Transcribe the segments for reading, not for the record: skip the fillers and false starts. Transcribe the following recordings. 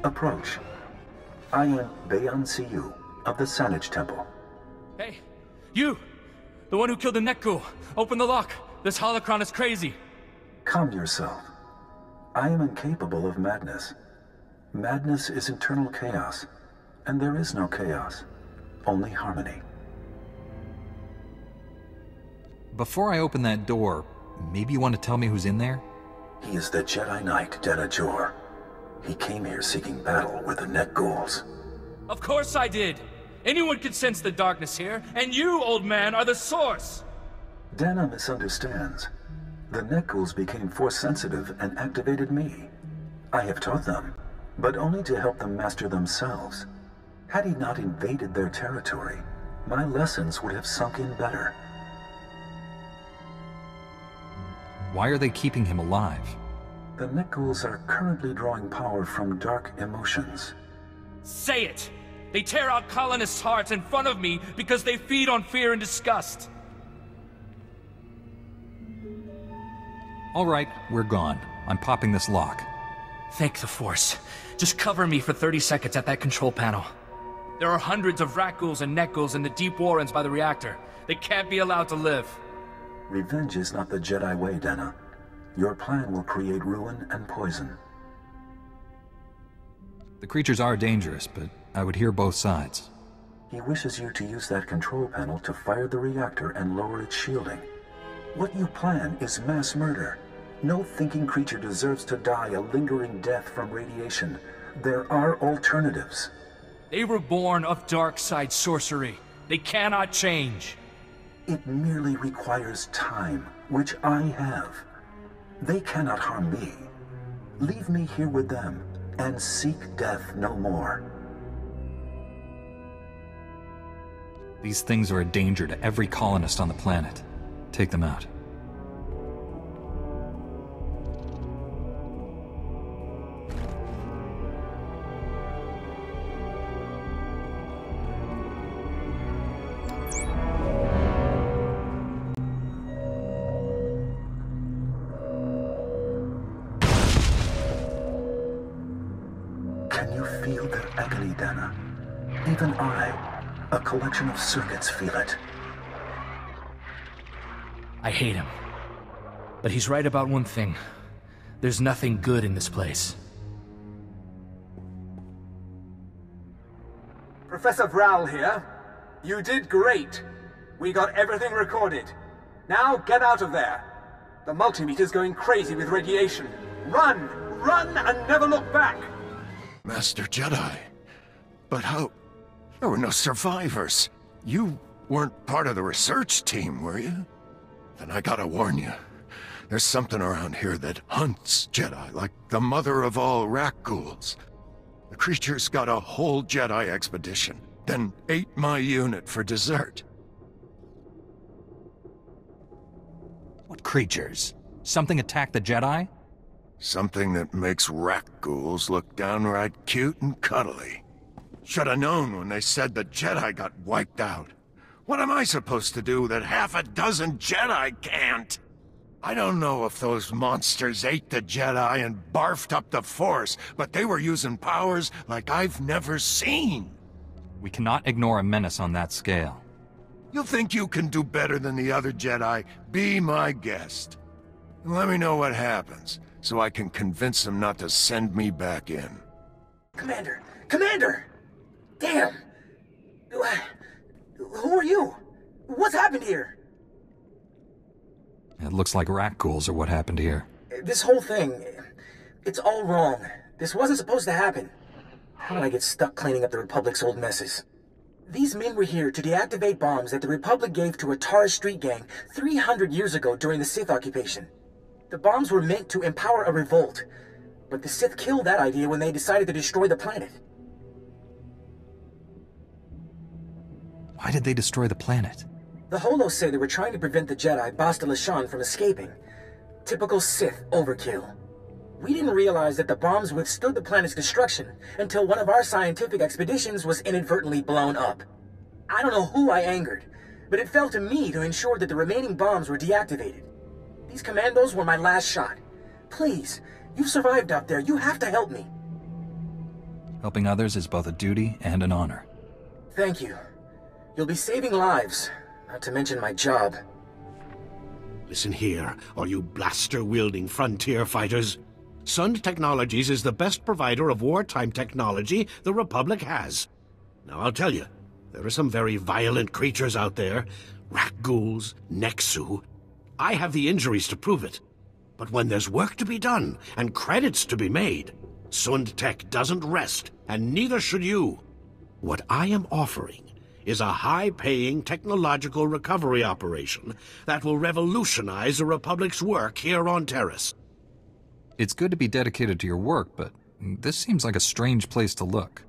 Approach. I am Bayan Siyu of the Sanage Temple. Hey, you! The one who killed the Nekku! Open the lock! This holocron is crazy! Calm yourself. I am incapable of madness. Madness is internal chaos, and there is no chaos, only harmony. Before I open that door, maybe you want to tell me who's in there? He is the Jedi Knight Denajor. He came here seeking battle with the Net Ghouls. Of course I did! Anyone could sense the darkness here, and you, old man, are the source! Dana misunderstands. The Net Ghouls became Force-sensitive and activated me. I have taught them, but only to help them master themselves. Had he not invaded their territory, my lessons would have sunk in better. Why are they keeping him alive? The Net Ghouls are currently drawing power from dark emotions. Say it! They tear out colonists' hearts in front of me because they feed on fear and disgust. All right, we're gone. I'm popping this lock. Thank the Force. Just cover me for 30 seconds at that control panel. There are hundreds of rat ghouls and net ghouls in the deep warrens by the reactor. They can't be allowed to live. Revenge is not the Jedi way, Dana. Your plan will create ruin and poison. The creatures are dangerous, but I would hear both sides. He wishes you to use that control panel to fire the reactor and lower its shielding. What you plan is mass murder. No thinking creature deserves to die a lingering death from radiation. There are alternatives. They were born of dark side sorcery. They cannot change. It merely requires time, which I have. They cannot harm me. Leave me here with them, and seek death no more. These things are a danger to every colonist on the planet. Take them out. Can you feel their agony, Dana? Even I, a collection of circuits, feel it. I hate him. But he's right about one thing. There's nothing good in this place. Professor Vral here. You did great. We got everything recorded. Now get out of there. The multimeter's going crazy with radiation. Run! Run and never look back! Master Jedi. But how? There were no survivors. You weren't part of the research team, were you? Then I gotta warn you. There's something around here that hunts Jedi like the mother of all rat ghouls. The creature's got a whole Jedi expedition, then ate my unit for dessert. What creatures? Something attacked the Jedi? Something that makes rat ghouls look downright cute and cuddly. Shoulda known when they said the Jedi got wiped out. What am I supposed to do that half a dozen Jedi can't? I don't know if those monsters ate the Jedi and barfed up the Force, but they were using powers like I've never seen. We cannot ignore a menace on that scale. You think you can do better than the other Jedi? Be my guest. And let me know what happens, so I can convince them not to send me back in. Commander! Commander! Damn! Who are you? What's happened here? It looks like rat ghouls are what happened here. This whole thing, it's all wrong. This wasn't supposed to happen. How did I get stuck cleaning up the Republic's old messes? These men were here to deactivate bombs that the Republic gave to a Taris street gang 300 years ago during the Sith occupation. The bombs were meant to empower a revolt, but the Sith killed that idea when they decided to destroy the planet. Why did they destroy the planet? The Holos say they were trying to prevent the Jedi Basta Lashan from escaping. Typical Sith overkill. We didn't realize that the bombs withstood the planet's destruction until one of our scientific expeditions was inadvertently blown up. I don't know who I angered, but it fell to me to ensure that the remaining bombs were deactivated. These commandos were my last shot. Please, you've survived out there. You have to help me. Helping others is both a duty and an honor. Thank you. You'll be saving lives, not to mention my job. Listen here, all you blaster-wielding frontier fighters. Sund Technologies is the best provider of wartime technology the Republic has. Now, I'll tell you, there are some very violent creatures out there. Rat-ghouls, Nexu. I have the injuries to prove it. But when there's work to be done, and credits to be made, Sund Tech doesn't rest, and neither should you. What I am offering is a high-paying technological recovery operation that will revolutionize the Republic's work here on Taris. It's good to be dedicated to your work, but this seems like a strange place to look.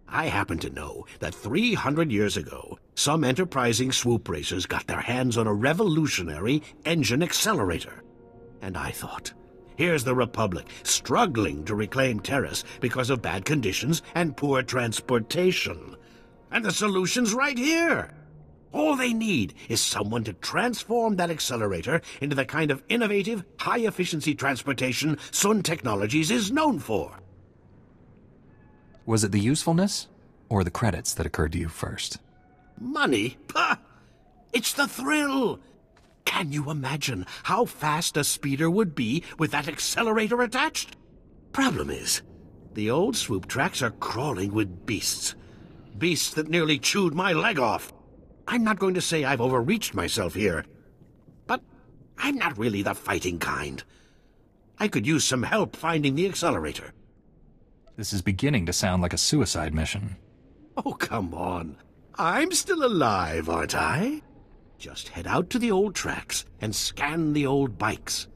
I happen to know that 300 years ago, some enterprising swoop racers got their hands on a revolutionary engine accelerator. And I thought, here's the Republic struggling to reclaim Taris because of bad conditions and poor transportation. And the solution's right here. All they need is someone to transform that accelerator into the kind of innovative, high-efficiency transportation Sun Technologies is known for. Was it the usefulness, or the credits that occurred to you first? Money? Pah! It's the thrill! Can you imagine how fast a speeder would be with that accelerator attached? Problem is, the old swoop tracks are crawling with beasts. Beasts that nearly chewed my leg off. I'm not going to say I've overreached myself here, but I'm not really the fighting kind. I could use some help finding the accelerator. This is beginning to sound like a suicide mission. Oh, come on. I'm still alive, aren't I? Just head out to the old tracks and scan the old bikes.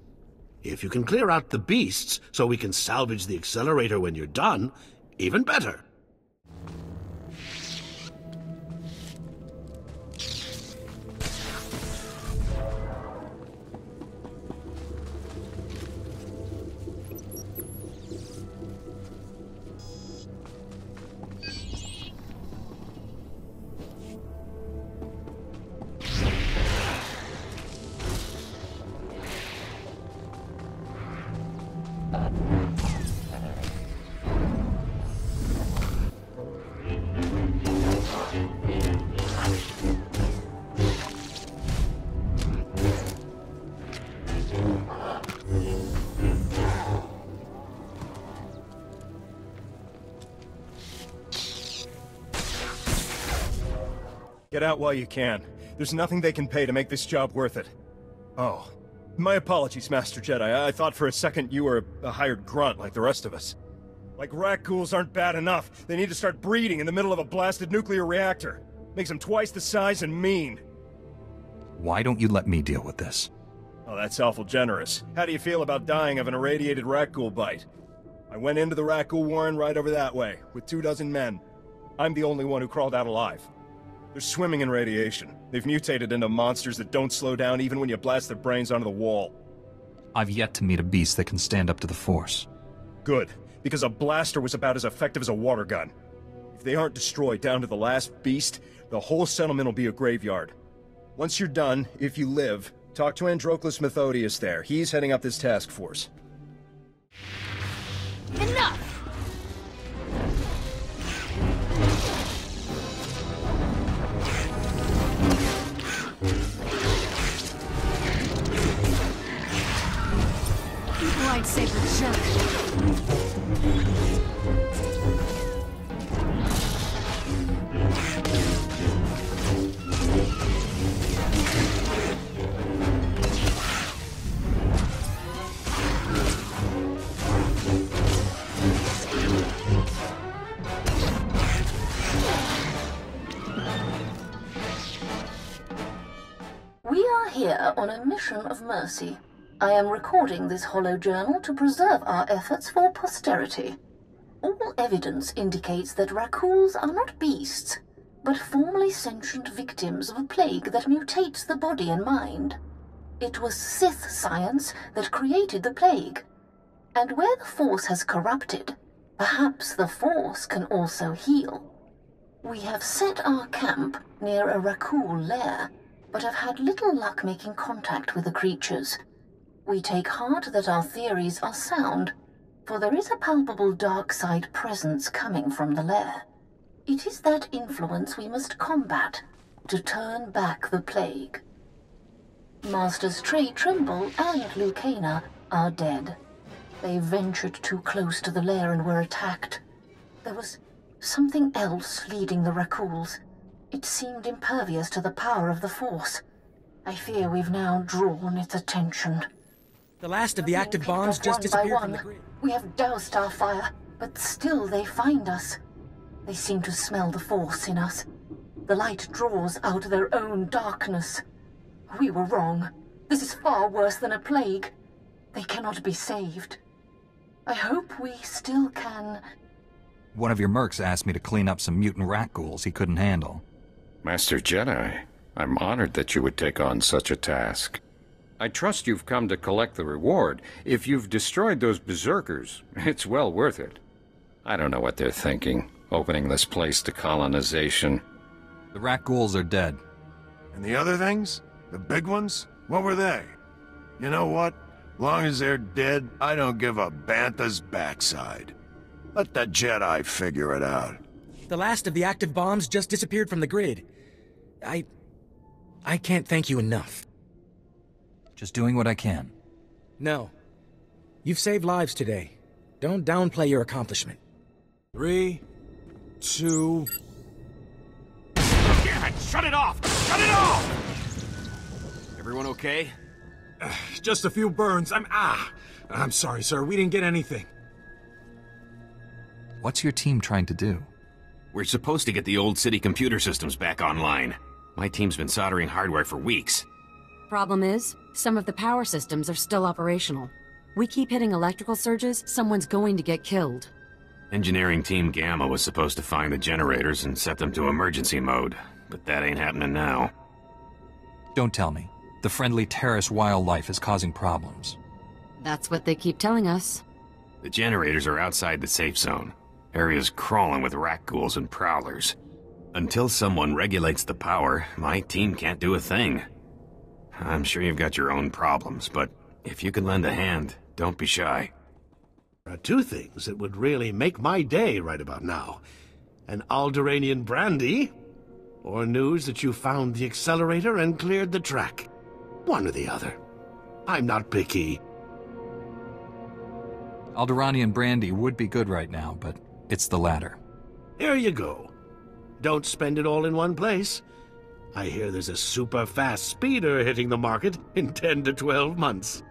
If you can clear out the beasts so we can salvage the accelerator when you're done, even better. Get out while you can. There's nothing they can pay to make this job worth it. Oh. My apologies, Master Jedi. I thought for a second you were a hired grunt like the rest of us. Like rat ghouls aren't bad enough. They need to start breeding in the middle of a blasted nuclear reactor. Makes them twice the size and mean. Why don't you let me deal with this? Oh, that's awful generous. How do you feel about dying of an irradiated rat ghoul bite? I went into the rat ghoul warren right over that way, with 24 men. I'm the only one who crawled out alive. They're swimming in radiation. They've mutated into monsters that don't slow down even when you blast their brains onto the wall. I've yet to meet a beast that can stand up to the Force. Good, because a blaster was about as effective as a water gun. If they aren't destroyed down to the last beast, the whole settlement will be a graveyard. Once you're done, if you live, talk to Androclus Methodius there. He's heading up this task force. Enough! Lightsaber jerk. We are here on a mission of mercy. I am recording this hollow journal to preserve our efforts for posterity. All evidence indicates that raccoons are not beasts, but formerly sentient victims of a plague that mutates the body and mind. It was Sith science that created the plague. And where the Force has corrupted, perhaps the Force can also heal. We have set our camp near a raccoon lair, but have had little luck making contact with the creatures. We take heart that our theories are sound. For there is a palpable dark side presence coming from the lair. It is that influence we must combat to turn back the plague. Masters Tree Trimble and Lucana are dead. They ventured too close to the lair and were attacked. There was something else leading the Rakuls. It seemed impervious to the power of the Force. I fear we've now drawn its attention. The last of the active bombs just disappeared from the grid. We have doused our fire, but still they find us. They seem to smell the Force in us. The light draws out their own darkness. We were wrong. This is far worse than a plague. They cannot be saved. I hope we still can. One of your mercs asked me to clean up some mutant rat ghouls he couldn't handle. Master Jedi, I'm honored that you would take on such a task. I trust you've come to collect the reward. If you've destroyed those berserkers, it's well worth it. I don't know what they're thinking, opening this place to colonization. The rat ghouls are dead. And the other things? The big ones? What were they? You know what? Long as they're dead, I don't give a bantha's backside. Let the Jedi figure it out. The last of the active bombs just disappeared from the grid. I can't thank you enough. Just doing what I can. No. You've saved lives today. Don't downplay your accomplishment. 3, 2... Damn it! Shut it off! Shut it off! Everyone okay? Just a few burns. I'm sorry, sir. We didn't get anything. What's your team trying to do? We're supposed to get the old city computer systems back online. My team's been soldering hardware for weeks. Problem is, some of the power systems are still operational. We keep hitting electrical surges, someone's going to get killed. Engineering Team Gamma was supposed to find the generators and set them to emergency mode, but that ain't happening now. Don't tell me. The friendly Taris wildlife is causing problems. That's what they keep telling us. The generators are outside the safe zone. Area's crawling with rat ghouls and prowlers. Until someone regulates the power, my team can't do a thing. I'm sure you've got your own problems, but if you can lend a hand, don't be shy. There are two things that would really make my day right about now. An Alderaanian brandy, or news that you found the accelerator and cleared the track. One or the other. I'm not picky. Alderaanian brandy would be good right now, but it's the latter. Here you go. Don't spend it all in one place. I hear there's a super fast speeder hitting the market in 10 to 12 months.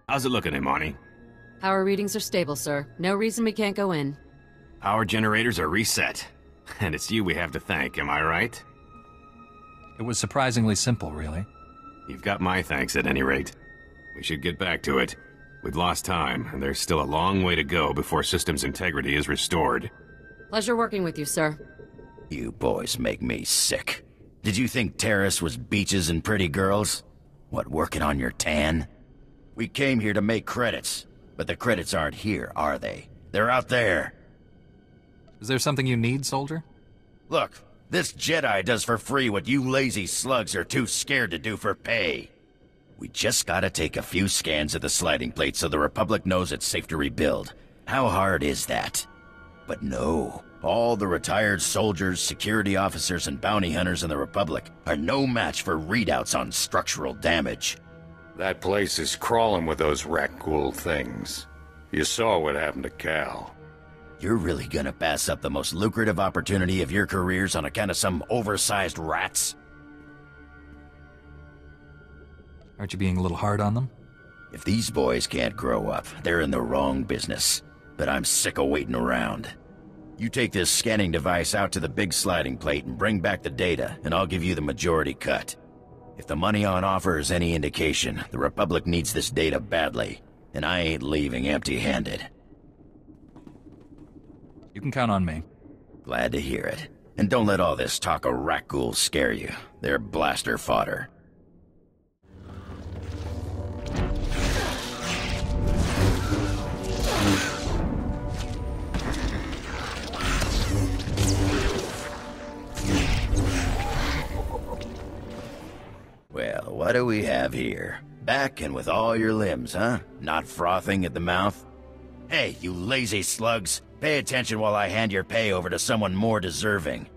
How's it looking, Imani? Power readings are stable, sir. No reason we can't go in. Power generators are reset. And it's you we have to thank, am I right? It was surprisingly simple, really. You've got my thanks at any rate. We should get back to it. We've lost time, and there's still a long way to go before systems integrity is restored. Pleasure working with you, sir. You boys make me sick. Did you think Taris was beaches and pretty girls? What, working on your tan? We came here to make credits, but the credits aren't here, are they? They're out there. Is there something you need, soldier? Look, this Jedi does for free what you lazy slugs are too scared to do for pay. We just gotta take a few scans of the sliding plate so the Republic knows it's safe to rebuild. How hard is that? But no, all the retired soldiers, security officers, and bounty hunters in the Republic are no match for readouts on structural damage. That place is crawling with those rat ghoul things. You saw what happened to Cal. You're really gonna pass up the most lucrative opportunity of your careers on account of some oversized rats? Aren't you being a little hard on them? If these boys can't grow up, they're in the wrong business. But I'm sick of waiting around. You take this scanning device out to the big sliding plate and bring back the data, and I'll give you the majority cut. If the money on offer is any indication, the Republic needs this data badly, and I ain't leaving empty-handed. You can count on me. Glad to hear it. And don't let all this talk of rat ghouls scare you. They're blaster fodder. Well, what do we have here? Back and with all your limbs, huh? Not frothing at the mouth? Hey, you lazy slugs. Pay attention while I hand your pay over to someone more deserving.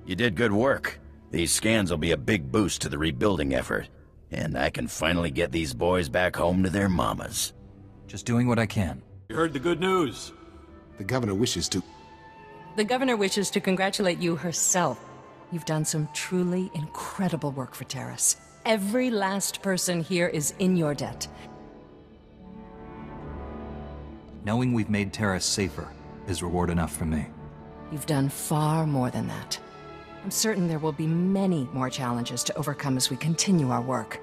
You did good work. These scans will be a big boost to the rebuilding effort. And I can finally get these boys back home to their mamas. Just doing what I can. You heard the good news. The governor wishes to... The governor wishes to congratulate you herself. You've done some truly incredible work for Taris. Every last person here is in your debt. Knowing we've made Taris safer is reward enough for me. You've done far more than that. I'm certain there will be many more challenges to overcome as we continue our work.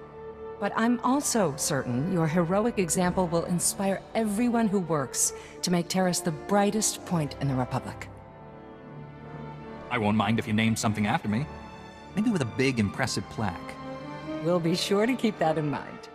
But I'm also certain your heroic example will inspire everyone who works to make Taris the brightest point in the Republic. I won't mind if you name something after me. Maybe with a big, impressive plaque. We'll be sure to keep that in mind.